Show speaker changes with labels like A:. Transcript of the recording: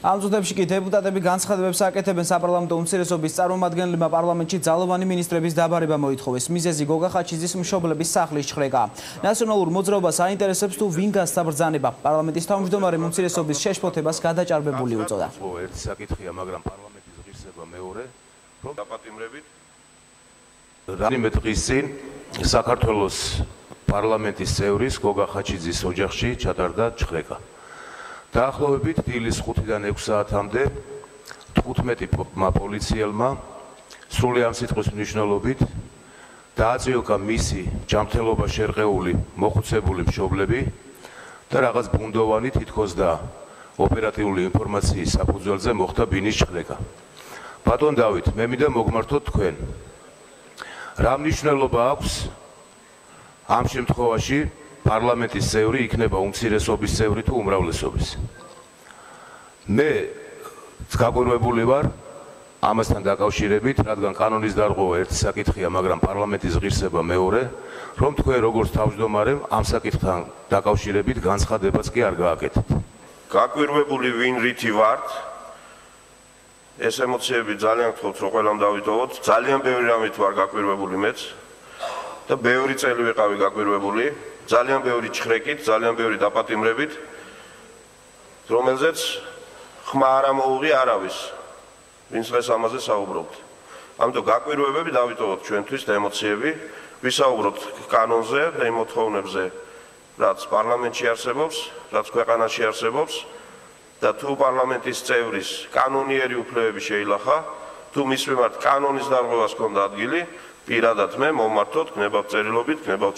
A: ამ წუთებში კი დეპუტატები განცხადებებს აკეთებენ საპარლამენტო უმცირესობის წარმომადგენლებმა პარლამენტში ძალოვანი მინისტრების დაბარება მოითხოვეს. მიზეზი გოგა ხაჩიძის მშობლების სახლის ჩხრეკა. ნაციონალურ მოძრაობას აინტერესებს თუ ვინ გასაბრძანება. პარლამენტის თავმჯდომარე უმცირესობის შეშფოთებას გადაჭარბებული უწოდა.
B: ერთი საკითხია, მაგრამ პარლამენტის ღირსება მეორე, რომ დაპატიმრებით რამდენიმე დღის წინ საქართველოს პარლამენტის წევრის გოგა ხაჩიძის ოჯახში ჩატარდა ჩხრეკა. დაახლოებით დილის 5-დან 6 საათამდე 15 პოლიციელმა სრული ამ სიტყვის მნიშვნელობით დააწიოლა მისი ჯანმრთელობა შერყეული მოხუცებული მშობლები და რაღაც ბუნდოვანი თითქოს და ოპერატიული ინფორმაციის საფუძველზე მოხდა ბინის ჩხრეკა. ბატონ დავით, მე მინდა მოგმართოთ თქვენ. რა მნიშვნელობა აქვს ამ შემთხვევაში პარლამენტის წევრი იქნება უმცირესობის წევრი თუ უმრავლესობის. მე გაკვირვებული ვარ ამასთან დაკავშირებით, რადგან კანონის დარღვევა ერთი საკითხია, მაგრამ პარლამენტის ღირსება მეორე, რომ თქვენ როგორც თავმჯდომარემ ამ საკითხთან დაკავშირებით განცხადებაც კი არ გააკეთეთ.
C: გაკვირვებული ვინ რითი ვართ? ეს ემოციები ძალიან გთხოვთ, რომ ყველამ დავიტოვოთ. ძალიან ბევრი რამით ვარ გაკვირვებული მეც და ბევრი წელი ვიყავი გაკვირვებული. ძალიან ბევრი ჩხრეკით, ძალიან ბევრი დაპატიმრებით, რომელზეც ხმა არ ამოუღი არავის, ვინც დღეს ამაზე საუბრობთ. ამიტომ გაკვირვებები დავიტოვოთ ჩვენთვის და ემოციები, ვისაუბროთ კანონზე და იმ მოთხოვნებზე, რაც პარლამენტში არსებობს, რაც ქვეყანაში არსებობს და თუ პარლამენტის წევრის კანონიერი უფლებები შეილახა, თუ მის მიმართ კანონის დარღვევას ჰქონდა ადგილი, პირადად მე მომმართოთ, გნებავთ წერილობით, გნებავთ